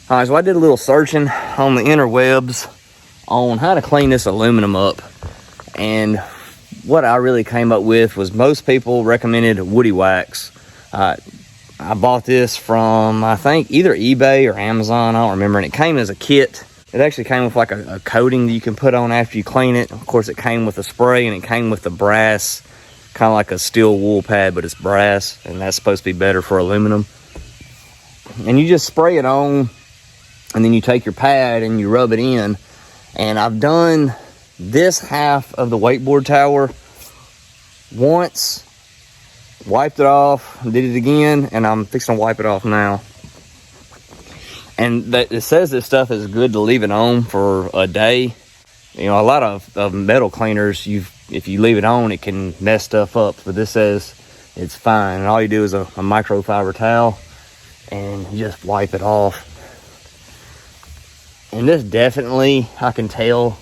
All right, so I did a little searching on the interwebs on how to clean this aluminum up. And what I really came up with was most people recommended woody wax. I bought this from, I think, either eBay or Amazon. I don't remember. And it came as a kit. It actually came with like a coating that you can put on after you clean it. Of course, it came with a spray, and it came with the brass, kind of like a steel wool pad, but it's brass. And that's supposed to be better for aluminum. And you just spray it on, and then you take your pad and you rub it in. And I've done this half of the wakeboard tower once, wiped it off, did it again, and I'm fixing to wipe it off now. And it says this stuff is good to leave it on for a day. You know, a lot of metal cleaners, if you leave it on, it can mess stuff up. But this says it's fine. And all you do is a microfiber towel, and you just wipe it off. And this definitely, I can tell,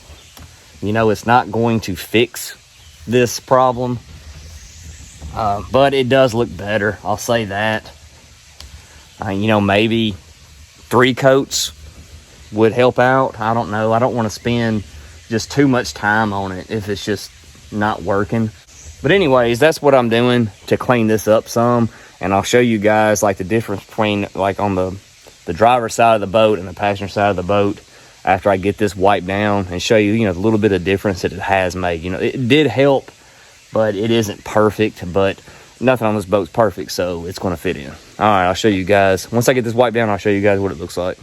you know, it's not going to fix this problem. But it does look better, I'll say that. You know, maybe 3 coats would help out. I don't know. I don't want to spend just too much time on it if it's just not working. But anyways, that's what I'm doing to clean this up some. And I'll show you guys like the difference between like on the driver's side of the boat and the passenger side of the boat after I get this wiped down, and show you, you know, the little bit of difference that it has made. You know, it did help, but it isn't perfect. But nothing on this boat's perfect, so it's going to fit in. All right, I'll show you guys. Once I get this wiped down, I'll show you guys what it looks like.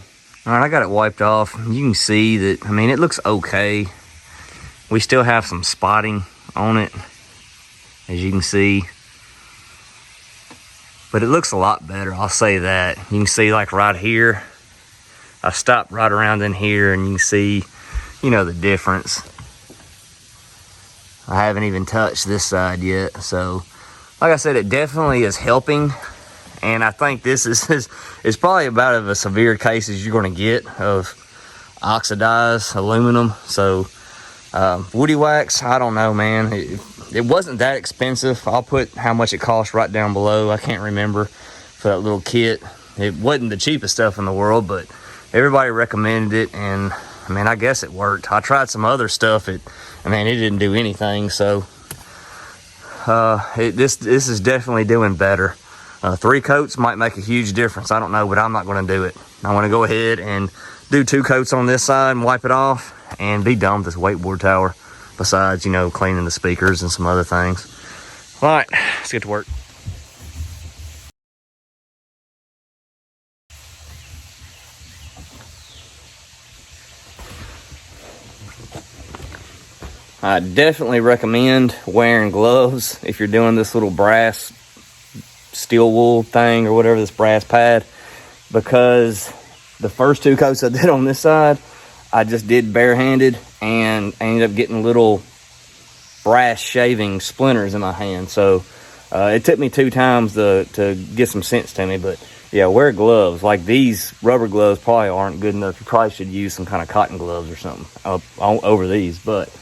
All right, I got it wiped off. You can see that, I mean, it looks okay. We still have some spotting on it, as you can see. But it looks a lot better, I'll say that. You can see like right here, I stopped right around in here, and you can see, you know, the difference. I haven't even touched this side yet. So, like I said, it definitely is helping. And I think this is probably about as a severe case as you're going to get of oxidized aluminum. So, woody wax, I don't know, man. It wasn't that expensive. I'll put how much it cost right down below. I can't remember for that little kit. It wasn't the cheapest stuff in the world, but everybody recommended it, and I mean, I guess it worked. I tried some other stuff. It didn't do anything. So this is definitely doing better. 3 coats might make a huge difference. I don't know, but I'm not going to do it. I want to go ahead and do 2 coats on this side and wipe it off and be done with this wakeboard tower. Besides, you know, cleaning the speakers and some other things. All right, let's get to work. I definitely recommend wearing gloves if you're doing this little brass steel wool thing or whatever, this brass pad, because the first 2 coats I did on this side, I just did barehanded, and I ended up getting little brass shaving splinters in my hand. So it took me 2 times to get some sense to me. But yeah, wear gloves. Like these rubber gloves probably aren't good enough. You probably should use some kind of cotton gloves or something over these. But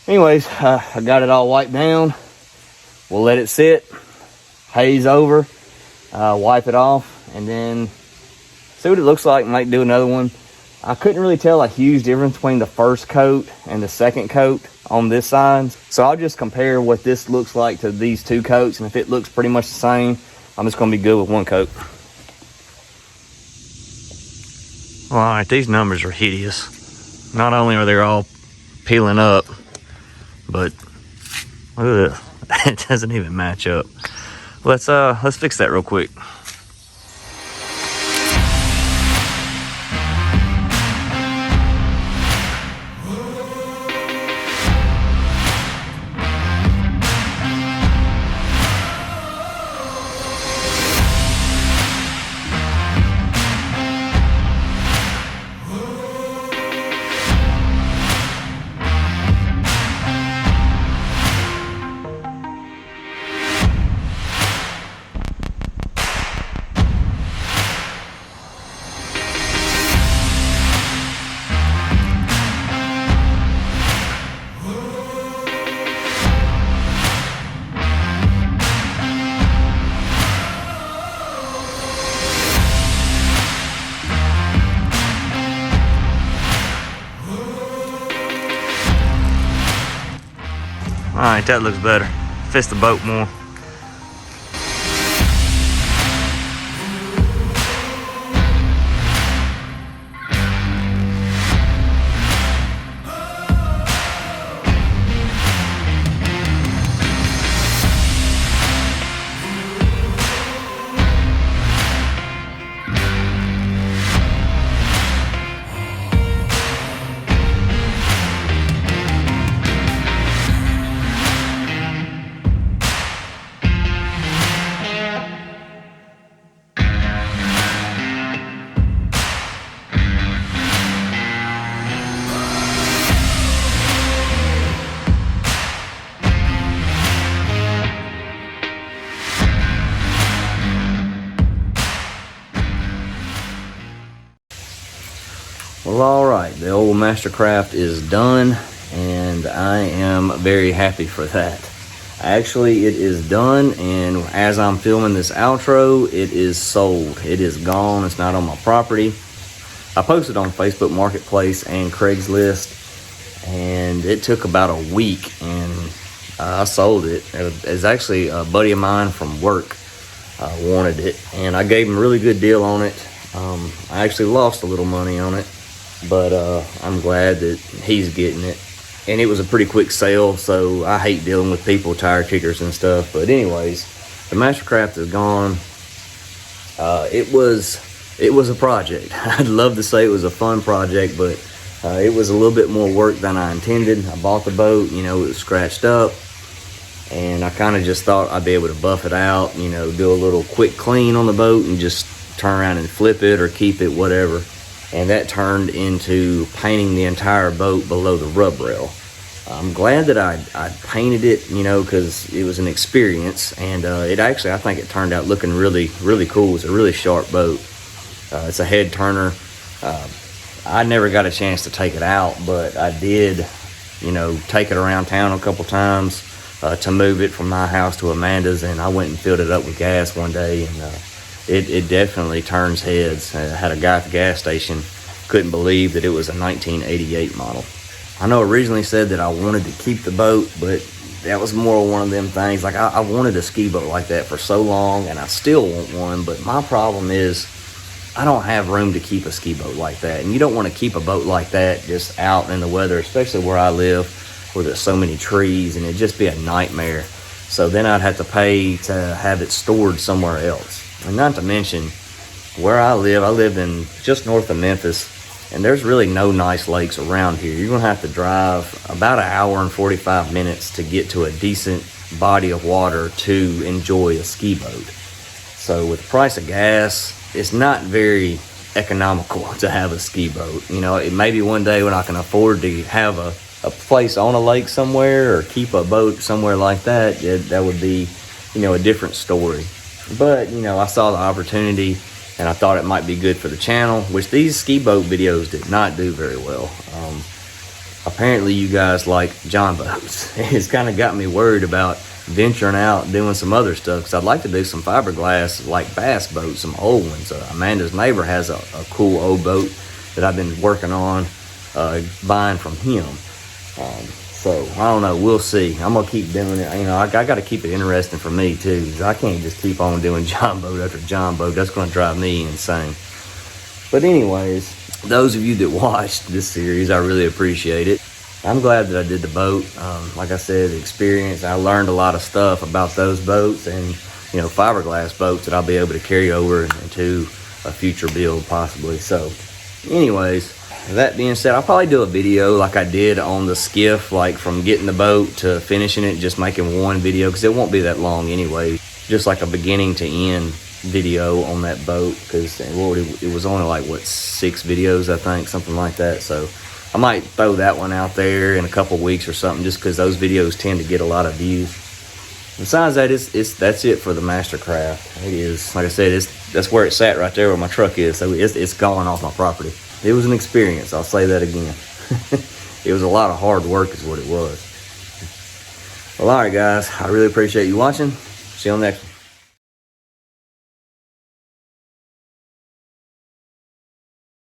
anyways, I got it all wiped down. We'll let it sit, haze over, wipe it off, and then see what it looks like. Might do another one. I couldn't really tell a huge difference between the first coat and the second coat on this side. So I'll just compare what this looks like to these 2 coats. And if it looks pretty much the same, I'm just going to be good with 1 coat. All right, these numbers are hideous. Not only are they all peeling up, but look at this. It doesn't even match up. Let's fix that real quick. right, that looks better. Fits the boat more. Well, all right, the old Mastercraft is done, and I am very happy for that. Actually, it is done, and as I'm filming this outro, it is sold. It is gone. It's not on my property. I posted on Facebook Marketplace and Craigslist, and it took about a week, and I sold it. It's actually a buddy of mine from work wanted it, and I gave him a really good deal on it. I actually lost a little money on it, but I'm glad that he's getting it. And it was a pretty quick sale, so I hate dealing with people, tire kickers and stuff. But anyways, the Mastercraft is gone. It was a project. I'd love to say it was a fun project, but it was a little bit more work than I intended. I bought the boat, you know, it was scratched up, and I kind of just thought I'd be able to buff it out, you know, do a little quick clean on the boat and just turn around and flip it or keep it, whatever. And that turned into painting the entire boat below the rub rail. I'm glad that I painted it, you know, because it was an experience, and it actually, I think it turned out looking really, really cool. It's a really sharp boat. It's a head turner. I never got a chance to take it out, but I did, you know, take it around town a couple times to move it from my house to Amanda's, and I went and filled it up with gas one day, and it definitely turns heads. I had a guy at the gas station, couldn't believe that it was a 1988 model. I know originally said that I wanted to keep the boat, but that was more one of them things. Like I wanted a ski boat like that for so long, and I still want one, but my problem is I don't have room to keep a ski boat like that. And you don't want to keep a boat like that just out in the weather, especially where I live, where there's so many trees, and it'd just be a nightmare. So then I'd have to pay to have it stored somewhere else. And not to mention, where I live in just north of Memphis, and there's really no nice lakes around here. You're gonna have to drive about 1 hour and 45 minutes to get to a decent body of water to enjoy a ski boat. So with the price of gas, it's not very economical to have a ski boat. You know, it may be one day when I can afford to have a place on a lake somewhere or keep a boat somewhere like that, that would be, you know, a different story. But, you know, I saw the opportunity, and I thought it might be good for the channel, which these ski boat videos did not do very well. Apparently you guys like John boats. It's kind of got me worried about venturing out and doing some other stuff, because I'd like to do some fiberglass like bass boats, some old ones. Amanda's neighbor has a cool old boat that I've been working on buying from him. So I don't know, we'll see. I'm gonna keep doing it. You know, I got to keep it interesting for me too, because I can't just keep on doing John boat after John boat. That's gonna drive me insane. But anyways, those of you that watched this series, I really appreciate it. I'm glad that I did the boat. Like I said, the experience, I learned a lot of stuff about those boats, and, you know, fiberglass boats that I'll be able to carry over into a future build possibly. So anyways, that being said, I'll probably do a video like I did on the skiff, like from getting the boat to finishing it, just making one video, because it won't be that long anyway. Just like a beginning to end video on that boat, because it was only like, what, 6 videos, I think, something like that. So I might throw that one out there in a couple weeks or something, just because those videos tend to get a lot of views. Besides that, that's it for the Mastercraft. It is, like I said, that's where it sat right there where my truck is, so it's gone off my property. It was an experience, I'll say that again. It was a lot of hard work is what it was. Well, all right, guys, I really appreciate you watching. See you on the next one.